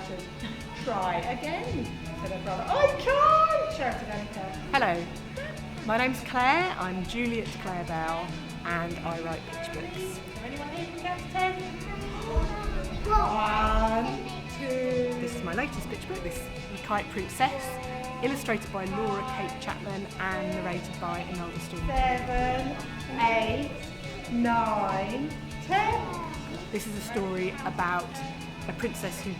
shouted, "Try again," said her brother. "I can't," shouted Annika. Hello, my name's Clare, I'm Juliet Bell, and I write pitch books. Is there anyone here who can count to 10? 1, 2... This is my latest pitch book, this The Kite Princess, illustrated by Laura Kate Chapman and narrated by Imelda Storm. 7, 8, 9, 10. This is a story about a princess who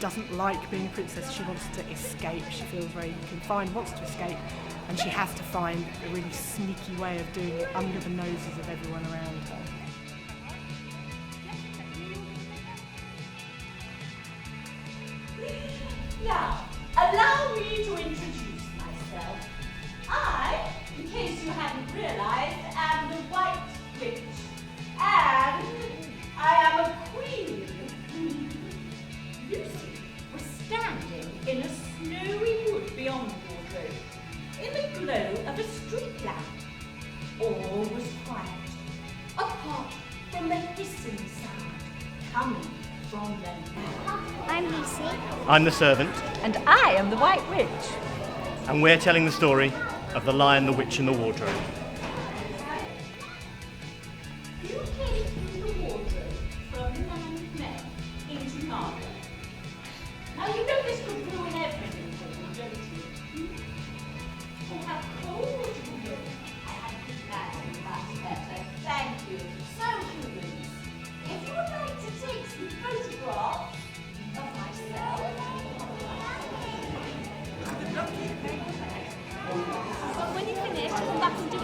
doesn't like being a princess. She wants to escape. She feels very confined, wants to escape, and she has to find a really sneaky way of doing it under the noses of everyone around her. Now, allow me to introduce myself. I, in case you hadn't realized, am the White Witch, and I am a queen. Lucy was standing in a snowy wood beyond the wardrobe, in the glow of a street lamp. All was quiet, apart from the hissing sound coming from them. I'm Lucy. I'm the servant, And I am the White Witch. and we're telling the story of the Lion, the Witch, and the Wardrobe. You came through the wardrobe from the land of men into Granada. Now you know this could ruin everything for you, don't you? Oh, how cold you look. I haven't put that in much better. Thank you. So, humans, if you would like to take some photographs of myself. But when you finish, come back and do it.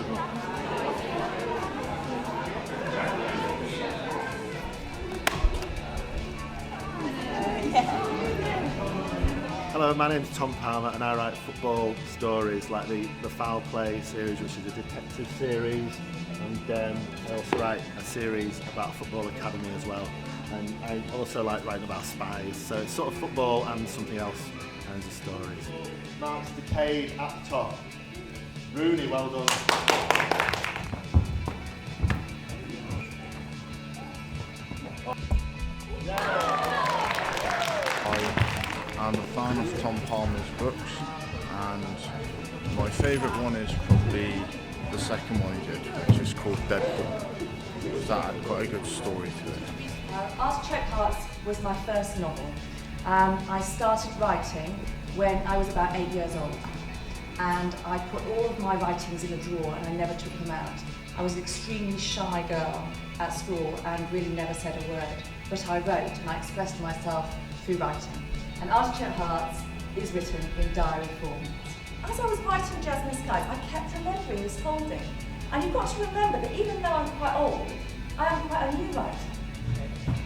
Hello, my name's Tom Palmer and I write football stories like the Foul Play series, which is a detective series, and I also write a series about a football academy as well, and I also like writing about spies, so it's sort of football and something else kinds of stories. Mark's Decade at the top. Rooney, well done. I'm a fan of Tom Palmer's books, and my favourite one is probably the second one he did, which is called Deadpool. That had quite a good story to it. Artichoke Hearts was my first novel. I started writing when I was about 8 years old, and I put all of my writings in a drawer and I never took them out. I was an extremely shy girl at school and really never said a word, but I wrote and I expressed myself through writing. And Artichoke Hearts is written in diary form. As I was writing Jasmine Skies, I kept remembering this folding. And you've got to remember that even though I'm quite old, I am quite a new writer.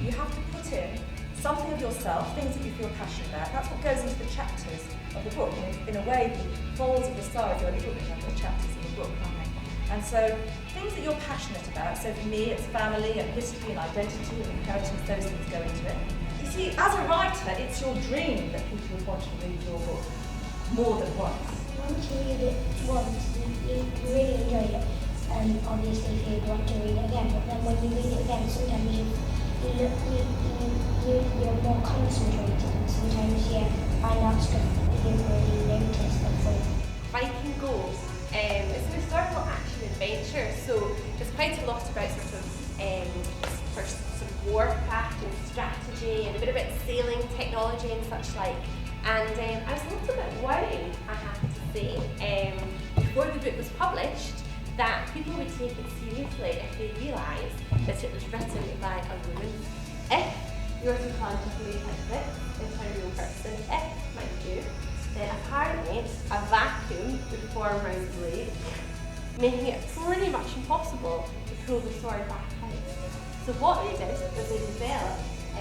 You have to put in something of yourself, things that you feel passionate about. That's what goes into the chapters of the book. In a way, the folds of the sides are a little bit like the chapters of the book, aren't they? And so, things that you're passionate about. So for me, it's family and history and identity and inheritance, those things go into it. You see, as a writer, it's your dream that people would want to read your book more than once. Once you read it once, you really enjoy it, and obviously you'd want to read it again, but then when you read it again, sometimes you're more concentrated, and sometimes you find out stuff that you didn't really notice before. Viking Gold. It's an historical action adventure, so there's quite a lot about sort of warcraft and strategy and a bit about sailing technology and such like. And I was a little bit worried, I have to say, before the book was published, that people would take it seriously if they realised that it was written by a woman. If you were to quantifically like this into a real person, if, mind you, then apparently a vacuum would form around the blade, making it pretty much impossible to pull the sword back out. So what they did was they developed a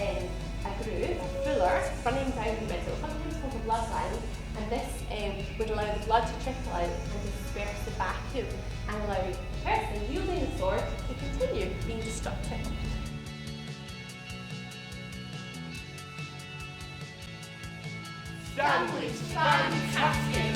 groove, a fuller, running down the middle, sometimes called a blood line, and this would allow the blood to trickle out and disperse the vacuum and allow the person wielding the sword to continue being destructive. Stanley's fantastic!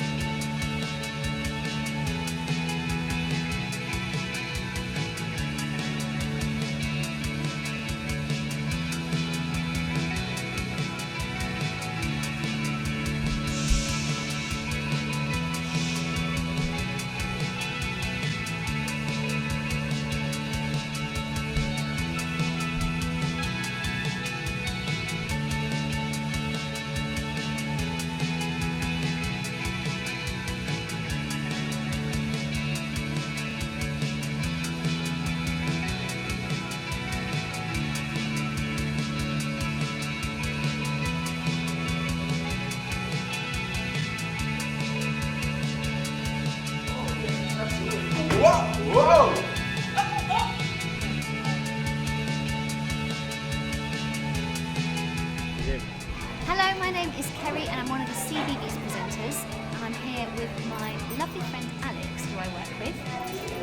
Hello, my name is Carrie and I'm one of the CBBS presenters, and I'm here with my lovely friend Alex, who I work with.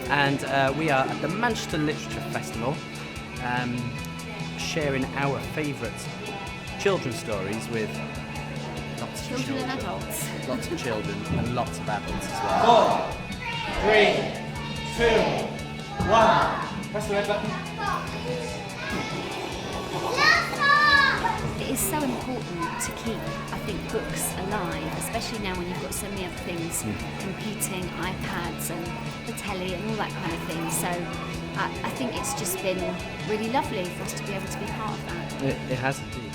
And we are at the Manchester Literature Festival, sharing our favourite children's stories with lots of Children and adults. Lots of children and lots of adults as well. 4, 3, 2, 1. Press the red button. It is so important to keep, I think, books alive, especially now when you've got so many other things, computing, iPads and the telly and all that kind of thing. So I think it's just been really lovely for us to be able to be part of that. It has indeed.